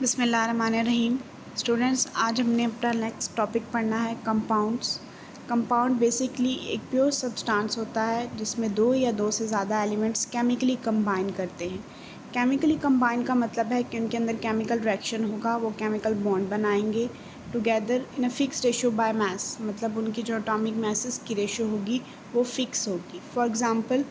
बिस्मिल्लाहिर्रहमानिर्रहीम। स्टूडेंट्स, आज हमने अपना नेक्स्ट टॉपिक पढ़ना है कंपाउंड्स। कंपाउंड बेसिकली एक प्योर सब्सटेंस होता है जिसमें दो या दो से ज़्यादा एलिमेंट्स केमिकली कंबाइन करते हैं। केमिकली कंबाइन का मतलब है कि उनके अंदर केमिकल रिएक्शन होगा, वो केमिकल बॉन्ड बनाएंगे together in a fix ratio by mass, मतलब उनकी जो एटॉमिक मासेस की रेशो होगी वो फिक्स होगी। फॉर एग्ज़ाम्पल,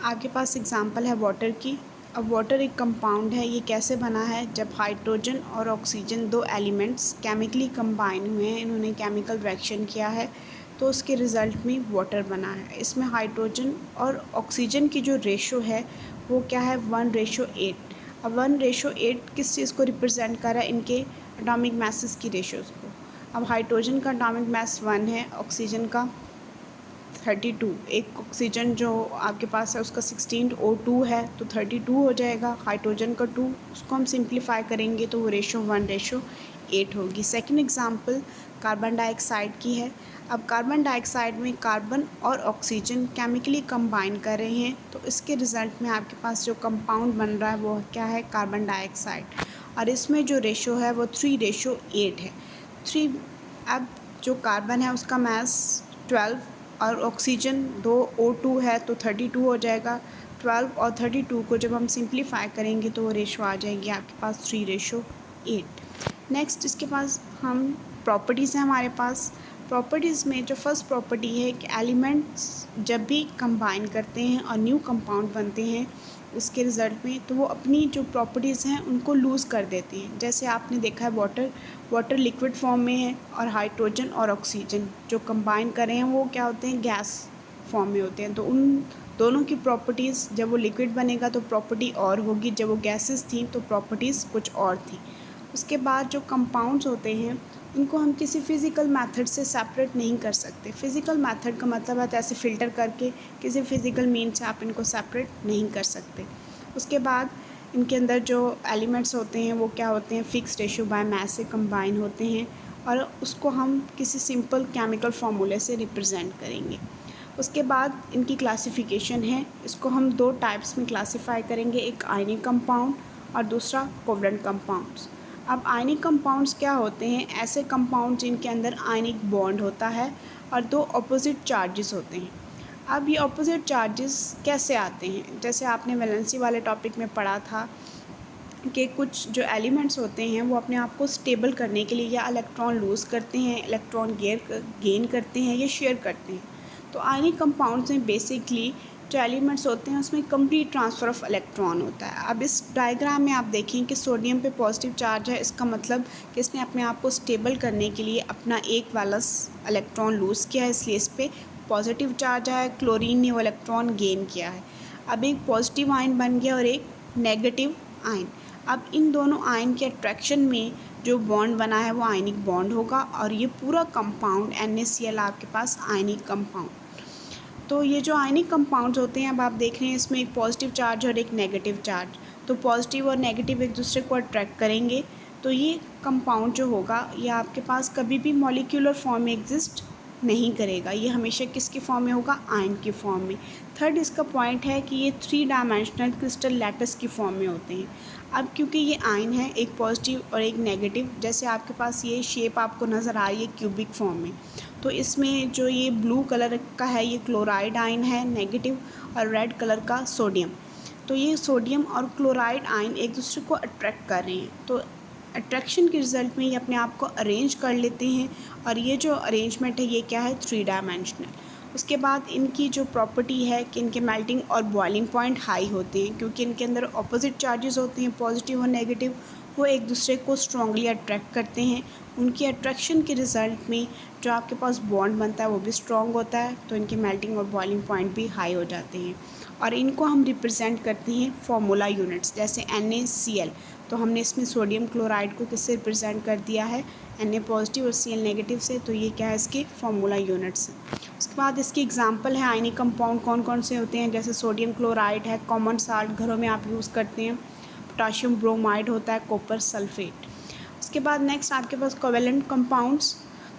आपके पास एग्ज़ाम्पल है वाटर की। अब वाटर एक कंपाउंड है। ये कैसे बना है? जब हाइड्रोजन और ऑक्सीजन दो एलिमेंट्स केमिकली कंबाइन हुए हैं, इन्होंने केमिकल रिएक्शन किया है, तो उसके रिज़ल्ट में वाटर बना है। इसमें हाइड्रोजन और ऑक्सीजन की जो रेशो है वो क्या है? 1:8। अब 1:8 किस चीज़ को रिप्रेजेंट कर रहा है? इनके एटॉमिक मासेस की रेशोज़ को। अब हाइड्रोजन का एटॉमिक मास 1 है, ऑक्सीजन का 32। एक ऑक्सीजन जो आपके पास है उसका 16 O2 है तो 32 हो जाएगा। हाइड्रोजन का 2, उसको हम सिंप्लीफाई करेंगे तो वो रेशो 1:8 होगी। सेकंड एग्जांपल कार्बन डाइऑक्साइड की है। अब कार्बन डाइऑक्साइड में कार्बन और ऑक्सीजन केमिकली कंबाइन कर रहे हैं, तो इसके रिज़ल्ट में आपके पास जो कंपाउंड बन रहा है वो क्या है? Carbon dioxide. और इसमें जो रेशो है वो 3:8 है। 3। अब जो कार्बन है उसका मास 12 और ऑक्सीजन 2 O2 है तो 32 हो जाएगा। 12 और 32 को जब हम सिंप्लीफाई करेंगे तो वो रेशो आ जाएगी आपके पास 3:8। नेक्स्ट इसके पास हम प्रॉपर्टीज़ हैं हमारे पास। प्रॉपर्टीज़ में जो फर्स्ट प्रॉपर्टी है कि एलिमेंट्स जब भी कंबाइन करते हैं और न्यू कंपाउंड बनते हैं उसके रिज़ल्ट में, तो वो अपनी जो प्रॉपर्टीज़ हैं उनको लूज़ कर देते हैं। जैसे आपने देखा है वाटर लिक्विड फॉर्म में है और हाइड्रोजन और ऑक्सीजन जो कंबाइन कर रहे हैं वो क्या होते हैं? गैस फॉर्म में होते हैं। तो उन दोनों की प्रॉपर्टीज़, जब वो लिक्विड बनेगा तो प्रॉपर्टी और होगी, जब वो गैसेस थी तो प्रॉपर्टीज़ कुछ और थी। उसके बाद जो कंपाउंड्स होते हैं इनको हम किसी फ़िज़िकल मेथड से सेपरेट नहीं कर सकते। फ़िज़िकल मेथड का मतलब है तो ऐसे फ़िल्टर करके किसी फ़िज़िकल मीन से आप इनको सेपरेट नहीं कर सकते। उसके बाद इनके अंदर जो एलिमेंट्स होते हैं वो क्या होते हैं? फ़िक्स रेशो बाय मास से कंबाइन होते हैं और उसको हम किसी सिंपल केमिकल फार्मूले से रिप्रेजेंट करेंगे। उसके बाद इनकी क्लासिफिकेशन है। इसको हम दो टाइप्स में क्लासीफाई करेंगे, एक आयनिक कंपाउंड और दूसरा कोवलेंट कंपाउंड्स। अब आयनिक कंपाउंड्स क्या होते हैं? ऐसे कंपाउंड जिनके अंदर आयनिक बॉन्ड होता है और दो अपोजिट चार्जेस होते हैं। अब ये अपोजिट चार्जेस कैसे आते हैं? जैसे आपने वैलेंसी वाले टॉपिक में पढ़ा था कि कुछ जो एलिमेंट्स होते हैं वो अपने आप को स्टेबल करने के लिए या इलेक्ट्रॉन लूज़ करते हैं, इलेक्ट्रॉन गेन करते हैं या शेयर करते हैं। तो आयनिक कंपाउंड्स में बेसिकली जो एलिमेंट्स होते हैं उसमें कंप्लीट ट्रांसफ़र ऑफ इलेक्ट्रॉन होता है। अब इस डायग्राम में आप देखें कि सोडियम पे पॉजिटिव चार्ज है, इसका मतलब कि इसने अपने आप को स्टेबल करने के लिए अपना एक वैलेंस इलेक्ट्रॉन लूज़ किया है, इसलिए इस पर पॉजिटिव चार्ज है। क्लोरीन ने वो इलेक्ट्रॉन गेन किया है। अब एक पॉजिटिव आयन बन गया और एक नेगेटिव आयन। अब इन दोनों आयन के अट्रैक्शन में जो बॉन्ड बना है वो आयनिक बॉन्ड होगा और ये पूरा कंपाउंड NaCl आपके पास आयनिक कंपाउंड। तो ये जो आयनिक कंपाउंड्स होते हैं, अब आप देख रहे हैं इसमें एक पॉजिटिव चार्ज और एक नेगेटिव चार्ज, तो पॉजिटिव और नेगेटिव एक दूसरे को अट्रैक्ट करेंगे। तो ये कंपाउंड जो होगा ये आपके पास कभी भी मॉलिक्यूलर फॉर्म में एग्जिस्ट नहीं करेगा, ये हमेशा किसकी फॉर्म में होगा? आयन की फॉर्म में। थर्ड इसका पॉइंट है कि ये 3 डायमेंशनल क्रिस्टल लैटिस की फॉर्म में होते हैं। अब क्योंकि ये आयन है, एक पॉजिटिव और एक नेगेटिव, जैसे आपके पास ये शेप आपको नज़र आ रही है क्यूबिक फॉर्म में, तो इसमें जो ये ब्लू कलर का है ये क्लोराइड आयन है नेगेटिव, और रेड कलर का सोडियम। तो ये सोडियम और क्लोराइड आयन एक दूसरे को अट्रैक्ट कर रहे हैं, तो अट्रैक्शन के रिज़ल्ट में ये अपने आप को अरेंज कर लेते हैं और ये जो अरेंजमेंट है ये क्या है? 3 डायमेंशनल। उसके बाद इनकी जो प्रॉपर्टी है कि इनके मेल्टिंग और बॉइलिंग पॉइंट हाई होते हैं, क्योंकि इनके अंदर अपोजिट चार्जेस होते हैं पॉजिटिव और नेगेटिव, वो एक दूसरे को स्ट्रॉन्गली अट्रैक्ट करते हैं। उनकी अट्रैक्शन के रिज़ल्ट में जो आपके पास बॉन्ड बनता है वो भी स्ट्रॉन्ग होता है, तो इनके मेल्टिंग और बॉइलिंग पॉइंट भी हाई हो जाते हैं। और इनको हम रिप्रेजेंट करते हैं फार्मूला यूनिट्स, जैसे NaCl। तो हमने इसमें सोडियम क्लोराइड को किससे रिप्रेजेंट कर दिया है? Na पॉजिटिव और Cl नेगेटिव से, तो ये क्या है? इसके फार्मूला यूनिट्स। उसके बाद इसकी एग्जांपल है आयनिक कंपाउंड कौन कौन से होते हैं, जैसे सोडियम क्लोराइड है, कॉमन साल्ट घरों में आप यूज़ करते हैं, पोटाशियम ब्रोमाइड होता है, कॉपर सल्फेट। उसके बाद नेक्स्ट आपके पास कोवेलेंट कंपाउंड्स।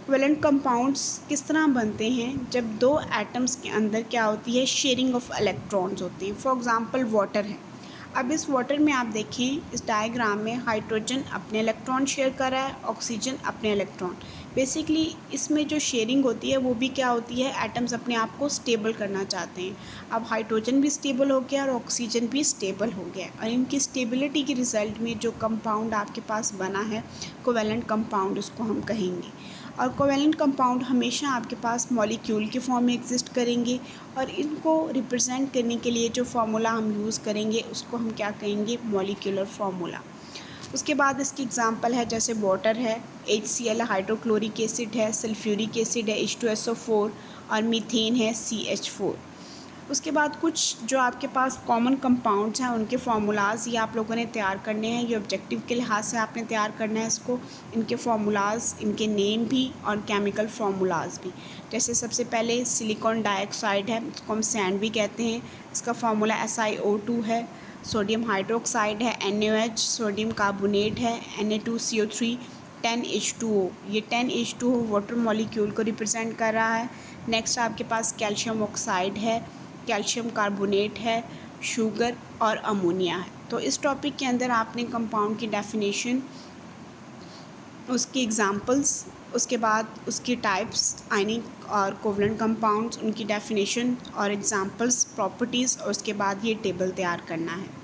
कोवेलेंट कंपाउंड्स किस तरह बनते हैं? जब दो एटम्स के अंदर क्या होती है? शेयरिंग ऑफ इलेक्ट्रॉन्स होती हैं। फॉर एग्जांपल वाटर है। अब इस वाटर में आप देखें, इस डायग्राम में हाइड्रोजन अपने इलेक्ट्रॉन शेयर कर रहा है, ऑक्सीजन अपने इलेक्ट्रॉन। बेसिकली इसमें जो शेयरिंग होती है वो भी क्या होती है, एटम्स अपने आप को स्टेबल करना चाहते हैं। अब हाइड्रोजन भी स्टेबल हो गया और ऑक्सीजन भी स्टेबल हो गया, और इनकी स्टेबिलिटी के रिज़ल्ट में जो कंपाउंड आपके पास बना है, कोवेलेंट कंपाउंड उसको हम कहेंगे। और कोवेलेंट कंपाउंड हमेशा आपके पास मॉलिक्यूल के फॉर्म में एग्जिस्ट करेंगे, और इनको रिप्रेजेंट करने के लिए जो फार्मूला हम यूज़ करेंगे उसको हम क्या कहेंगे, मॉलिक्यूलर फार्मूला। उसके बाद इसकी एग्जांपल है, जैसे वाटर है, HCl हाइड्रोक्लोरिक एसिड है, सल्फ्यूरिक एसिड है H2SO4, और मीथेन है CH4। उसके बाद कुछ जो आपके पास कॉमन कंपाउंड्स हैं उनके फार्मूलाज़ ये आप लोगों ने तैयार करने हैं। ये ऑब्जेक्टिव के लिहाज से आपने तैयार करना है इसको, इनके फार्मूलाज़, इनके नेम भी और केमिकल फार्मूलाज़ भी। जैसे सबसे पहले सिलिकॉन डाइऑक्साइड है, इसको हम सैंड भी कहते हैं, इसका फार्मूला SiO2 है। सोडियम हाइड्रोक्साइड है NaOH, सोडियम कार्बोनेट है Na2CO3, 10H2O। ये 10H2O वाटर मॉलिक्यूल को रिप्रेजेंट कर रहा है। नेक्स्ट आपके पास कैल्शियम ऑक्साइड है, कैल्शियम कार्बोनेट है, शुगर और अमोनिया है। तो इस टॉपिक के अंदर आपने कंपाउंड की डेफिनेशन, उसकी एग्जांपल्स, उसके बाद उसकी टाइप्स, आयनिक और कोवलेंट कंपाउंड्स, उनकी डेफिनेशन और एग्जांपल्स, प्रॉपर्टीज़, और उसके बाद ये टेबल तैयार करना है।